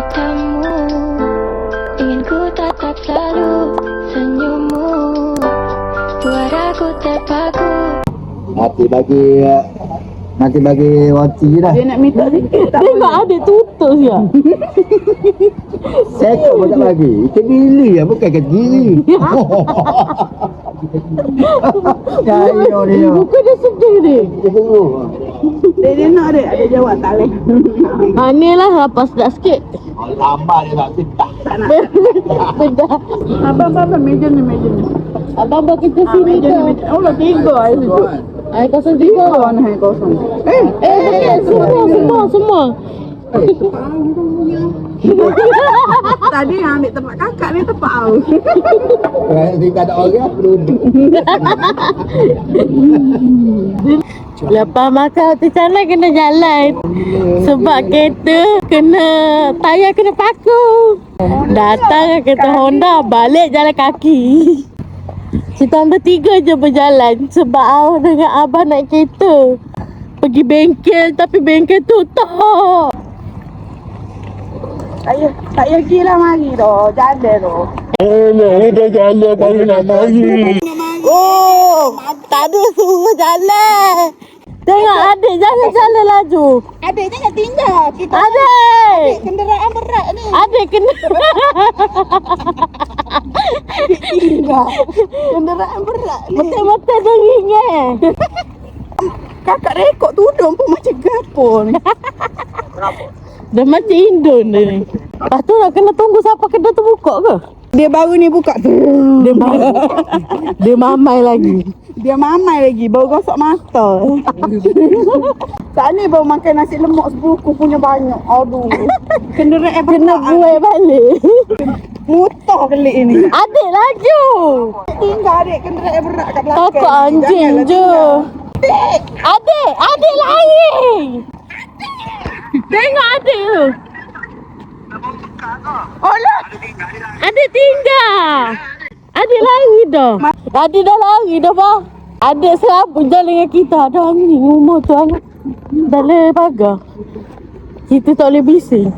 matamu, ingin ku tatap selalu senyummu, buat aku terpaku. Nanti bagi roti dah. Dia nak minta sikit tak Tengok adik tutup ya. Sekok pun tak bagi. Ikan gili lah, bukan ikan gili. Cayo dia. Bukan dia sedih ni. Dia nak dia ada jawab tak boleh. Ha ni lah lepas dah sikit. Lambat dia tak sintah. Tak nak. Bedah. Abang meja ni. Abang bawa kita sini Meja ke? ni meja. Oh lah 3 air sejuk. Air kosong 3. Tiga air kosong. Semua. Tadi yang ambil tempat kakak ni tempat aku. Nanti tak ada orang, berunding. Lepas makan roti canai kena jalan. Sebab kereta kena tayar kena paku. Datang kereta Honda, balik jalan kaki. Kita bertiga je berjalan sebab awak dengan abang naik kereta. Pergi bengkel tapi bengkel tutup. Tak pergi lah mari dah. Jalan dah. Ni dah jalan baru nak mari. Oh, tak ada suruh jalan. Tengok adik jalan-jalan laju. Adik jangan tinggal. Kita Adik. kenderaan berat ni. Adik kena. Tinggal. Kenderaan berat ni. Betul-betul teringat. Kakak rekod tudung pun macam gapun. Dah macam Indon dia ni. Lepas tu nak kena tunggu sampai kedai tu buka ke? Dia baru ni buka tu. Dia mamai. Dia mamai lagi. Dia mamai lagi, baru gosok mata. Saat ni baru makan nasi lemak sebuku punya banyak. Aduh. Kenderaan Kena buai balik. Mutah kelik ini. Adik laju. Tinggal adik kenderaan berat kat belakang. Kakak anjing Janganlah je. tinggal. Adik lari. Tengok adik tu. Oh lah. Adik tinggal. Adik lari dah. Adik dah lari dah bang. Adik serabut jalan dengan kita. Ada angin rumah tu angin. Dalam pagar. Kita tak boleh bising.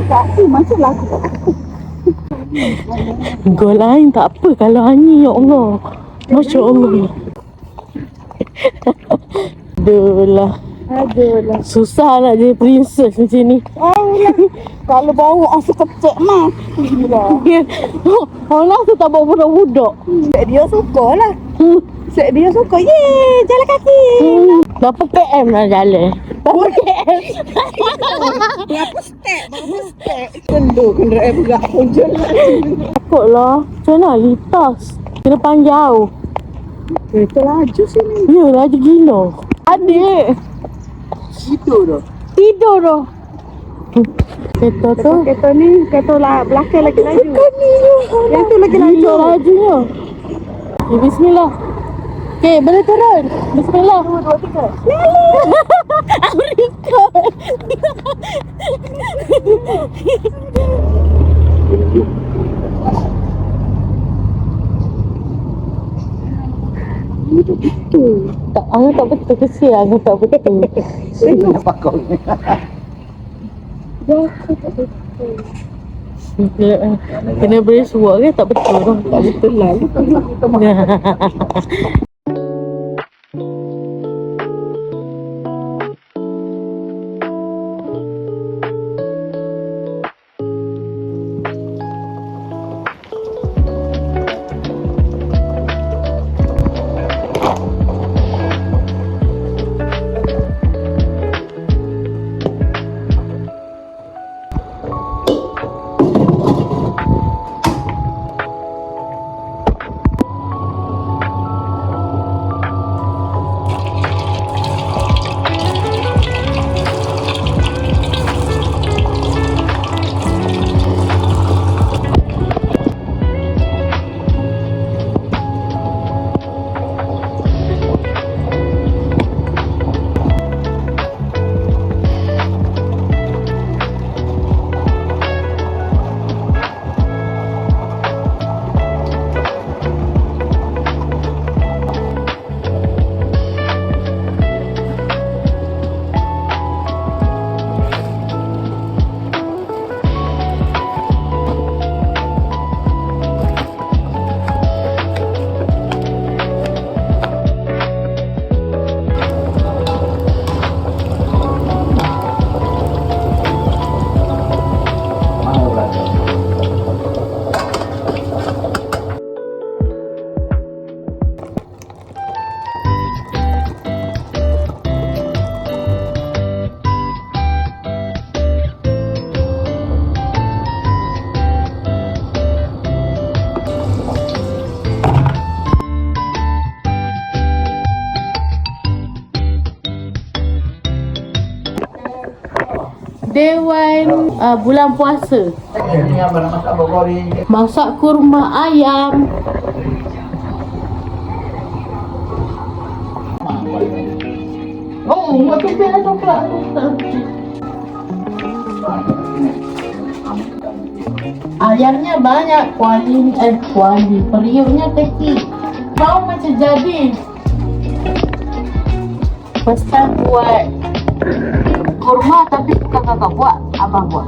Kaki macam lagu. Gol lain tak apa kalau angin ya Allah. Masya Allah. Aduh lah. Susah nak jadi princess macam ni. Oh lah. Kalau bawa asal kecek mah. Gila. Orang tu tak bawa budak-budak. Sebab dia suka lah. Sebab dia suka. Yeay, jalan kaki. Berapa PM nak jalan? Berapa PM? Berapa step? Kenderaan berat pun jalan. Takut lah. Macam mana litas? Kena panjang. Kereta laju sini. Ya, laju gila. Adik. Tidur dah. Kereta tu. Kereta ni, kereta belakang lagi laju. Yang tu lagi laju. Lajunya. Okay, bismillah. Okay, boleh turun. Bismillah. 1, 2, 3. Aku record. Tak, angin tak betul. Kesian angin tak betul. Kenapa kau ni? Kena beri suara ke tak betul. Tak betul lah. Dewan bulan puasa. Masak kurma ayam. Oh, buat tu biar coklat. Ayamnya banyak, kuali. Periuknya kecil. Mau macam jadi. First time buat kurma tapi bukan kakak buat, abang buat.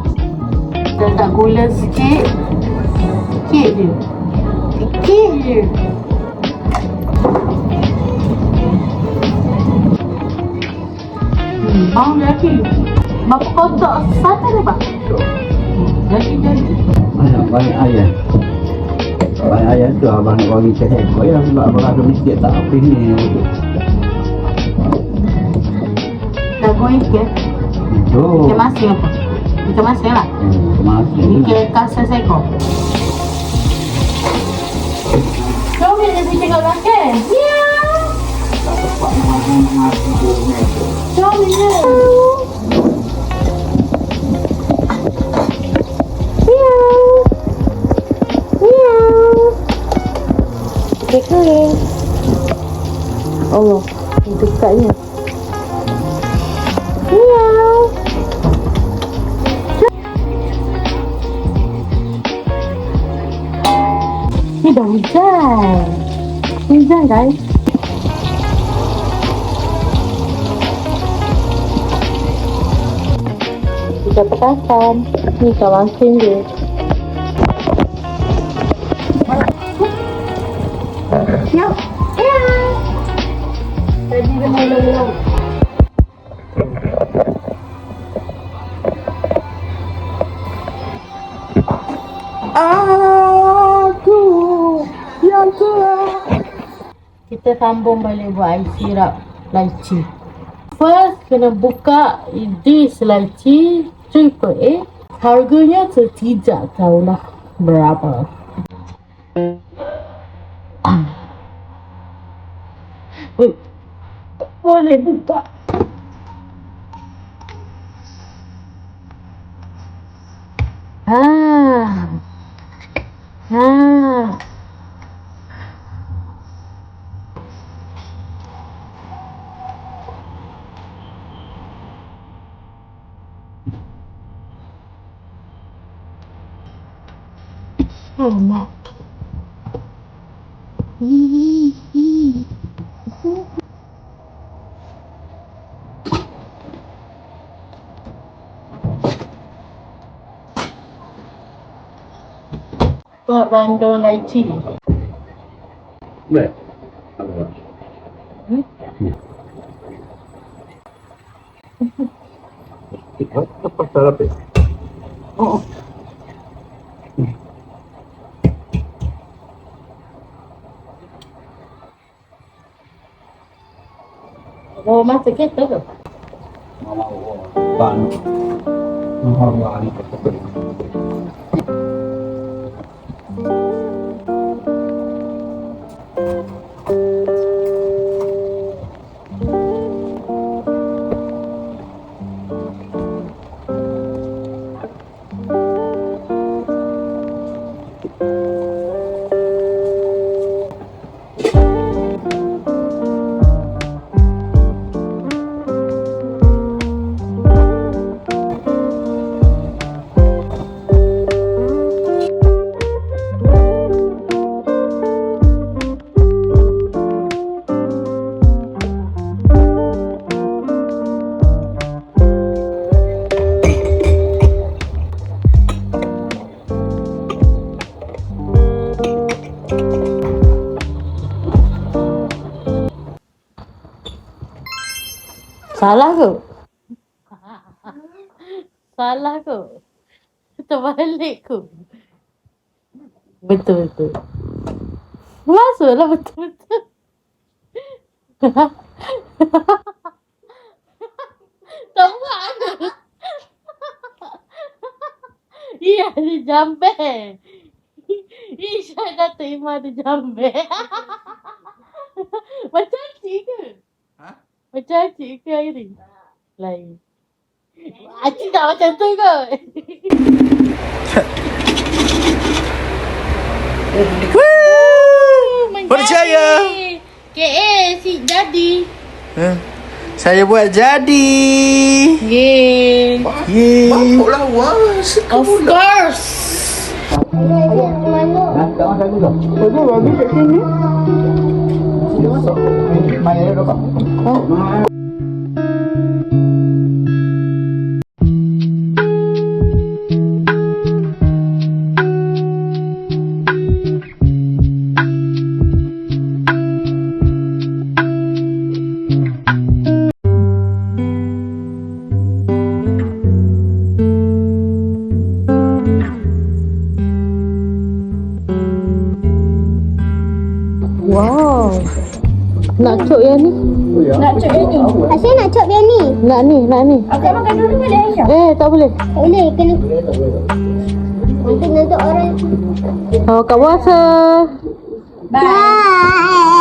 Letak gula sikit. Sikit je. Sikit je. Bang jadi. Berapa kotak sana dia bang? Jadi. Banyak ayam. Banyak ayam tu abang nak bagi ke ekor ya sebab abang ada mesti tak apa ni. Dah goreng ke? Tu. Ikan masin apa? Ikan masin lah. Masih. Ikan kasar seekor. Kau bila dia tengok makan? Ya. Kau bila? Kering. Allah, dekatnya. Miau. Ni dah hujan. Hujan guys. Kita petasan. Ni kawan dia. Ya. Ya. Tadi dia malu-malu. Aku yang telah. Kita sambung balik buat air sirap lychee. First kena buka this lychee triple A. Harganya tidak tahulah berapa. Boleh buka. Mak. Buat bandung lychee. Baik. Apa? Apa pasal apa? Oh. Oh, masa kita tu. Ban. Mahal ni. Salah ke? Salah ke? Terbalik ke? Betul-betul. Masuklah betul-betul. Tak buat ke? Iya, dia jambe. Isha dah terima dia jambe. Macam cik ke? Ha? Macam cik ke hari ni? Lain. Acik tak macam tu kot. Percaya. KA si jadi. Saya buat jadi. Yeay. Mampu lawas. Of course. Dah tak makan dulu. Betul babi kat sini. Main air berapa? Wow. Nak cok yang ni? Asyik nak cop yang ni. Nak ni. Akak makan dulu boleh Aisyah? Tak boleh. Boleh, kena. Nanti orang. Oh, kat puasa. Bye.